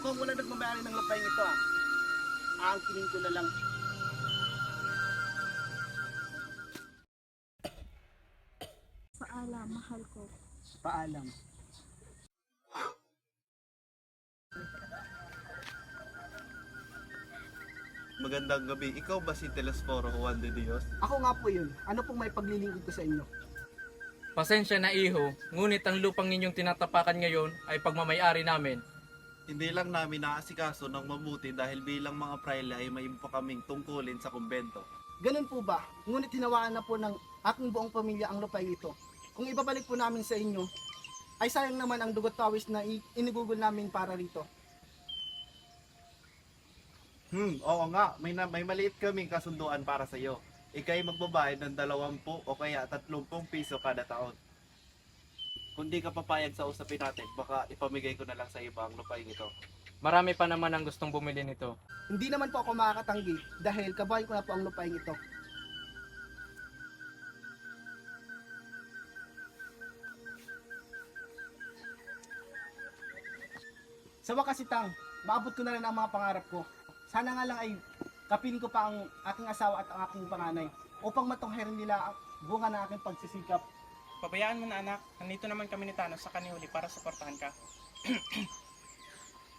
Mukhang wala nagmamayari ng lupain ito ah. Aangkinin ko na lang. Paalam, mahal ko. Paalam. Magandang gabi. Ikaw ba si Telesforo Juan de Dios? Ako nga po yun. Ano pong may paglilingkod ko sa inyo? Pasensya na iho, ngunit ang lupang ninyong tinatapakan ngayon ay pagmamayari namin. Hindi lang namin naasikaso ng mabuti dahil bilang mga praile ay may iba pa kaming tungkulin sa kumbento. Ganun po ba? Ngunit hinawaan na po ng aking buong pamilya ang lupain ito. Kung ibabalik po namin sa inyo, ay sayang naman ang dugot pawis na inigugol namin para rito. Oo nga. May maliit kaming kasunduan para sa iyo. Ika'y magbabayad ng 20 o kaya 30 piso kada taon. Kung di ka papayag sa usapin natin, baka ipamigay ko na lang sa iba ang lupain ito. Marami pa naman ang gustong bumili nito. Hindi naman po ako makakatanggi dahil kabahay ko na po ang lupain ito. Sa wakas itang, maabot ko na rin ang mga pangarap ko. Sana nga lang ay kapiling ko pa ang aking asawa at ang aking panganay upang matungharin nila ang bunga ng aking pagsisikap. Pabayaan mo na anak, nandito naman kami ni Thanos sa kanihuli para suportahan ka.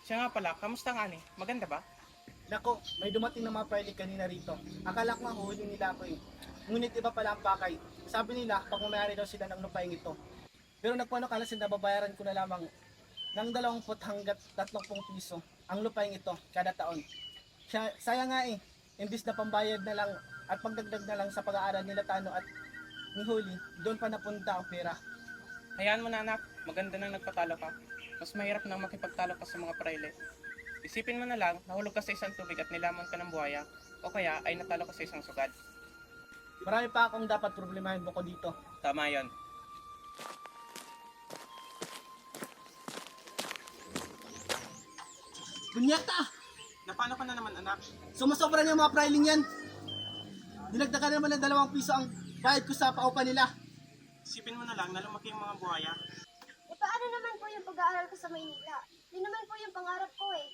Siya nga pala, kamusta nga ni? Maganda ba? Nako, may dumating na mga pilot kanina rito. Akala ko nga huhuli nila ako eh. Ngunit iba pala ang pakay. Sabi nila, pagmamayari daw sila ng lupain ito. Pero nagpano ka na nababayaran ko na lamang ng 20 hanggat 30 piso ang lupain ito kada taon. Sayang nga eh, imbis na pambayad na lang at pagdagdag na lang sa pag-aaral nila Tano at ni Huli, doon pa napunta ang pera. Hayaan mo na anak, maganda nang nagpatalo ka. Mas mahirap nang makipagtalo ka sa mga praile. Isipin mo na lang, nahulog ka sa isang tubig at nilamon ka ng buhaya, o kaya ay natalo ka sa isang sugad. Marami pa akong dapat problemahin bukod dito. Tama yon. Bunyata! Napano ka na naman anak? Sumasobra niya mga priling yan. Dinagdagan naman ng 2 piso ang bayad ko sa paupa nila. Isipin mo na lang na lumaki yung mga buhaya. E paano naman po yung pag-aaral ko sa Maynila? Yun naman po yung pangarap ko eh.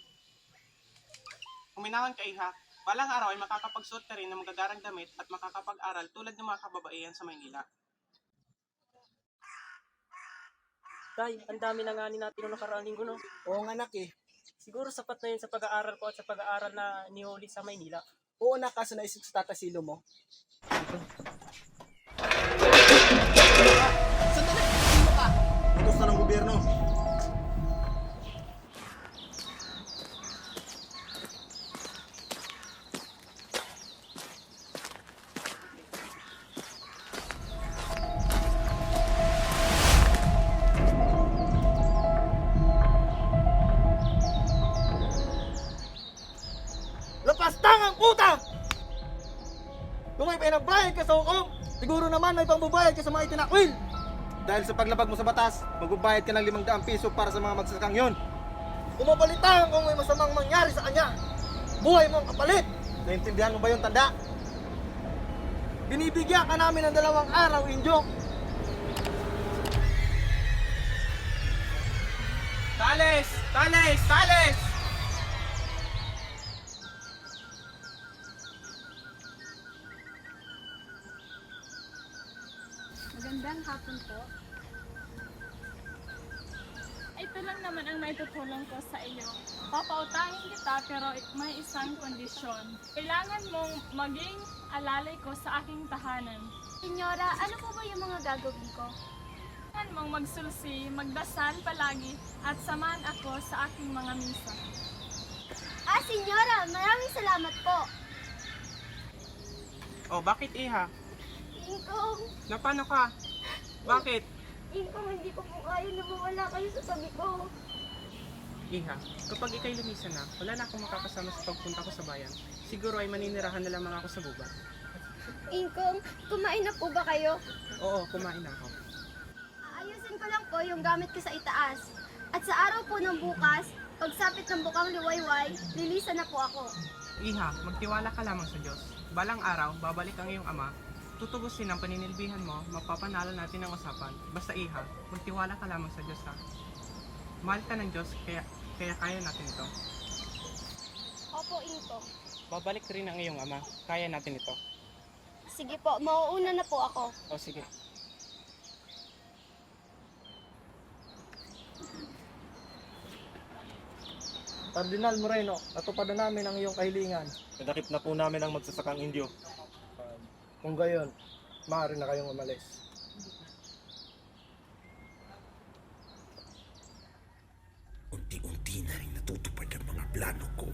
Uminawan ka iha, balang araw ay makakapagsuot ka rin ng magagarang damit at makakapag-aral tulad ng mga kababaihan sa Maynila. Tay, ang dami na nga ni natin noong nakaraang linggo, no? Oo nga anak eh. Siguro sapat na yun sa pag-aaral ko at sa pag-aaral na ni Holly sa Maynila. Oo na kaso naisip sa tatasilo mo. Sandali! Sino ka? Utos na ng gobyerno. Lapastang ang puta! Kung may pinagbayad ka sa hukom, siguro naman may pambubayad ka sa mga itinakwil. Dahil sa paglabag mo sa batas, magbabayad ka ng 500 piso para sa mga magsasakang yon. Umabalitaan kung may masamang mangyari sa kanya. Buhay mo ang kapalit. Naintindihan mo ba yung tanda? Binibigyan ka namin ng 2 araw, Injo. Tales! Tales! Tales! Magandang hapon po. Ito lang naman ang naitutulong ko sa iyo. Papautangin kita pero may isang kondisyon. Kailangan mong maging alalay ko sa aking tahanan. Senyora, ano po ba yung mga gagawin ko? Kailangan mong magsulsi, magdasal palagi at samahan ako sa aking mga misa. Senyora, maraming salamat po. Oh, bakit iha? Ingkong, Napano ka? Bakit? Ingkong, hindi ko po kaya na mawala kayo sa tabi ko. Iha, kapag ikay lumisan na, wala na akong makakasama sa pagpunta ko sa bayan. Siguro ay maninirahan na lamang ako sa gubat. Ingkong, kumain na po ba kayo? Oo, kumain na ako. Aayusin ko lang po yung gamit ko sa itaas. At sa araw po ng bukas, pagsapit ng bukang liwayway, lilisan na po ako. Iha, magtiwala ka lamang sa Diyos. Balang araw, babalik ang iyong ama. Tutubusin ang paninilbihan mo, mapapanalo natin ang usapan. Basta iha, magtiwala ka lamang sa Diyos ha. Mahal ka ng Diyos, kaya kaya kaya natin ito. Opo, Inko. Babalik rin ang iyong ama, kaya natin ito. Sige po, mauuna na po ako. O sige. Cardinal Moreno, natupad na namin ang iyong kahilingan. Nadakip na po namin ang magsasakang Indyo. Kung gayon, maaari na kayong umalis. Unti-unti na rin natutupad ang mga plano ko.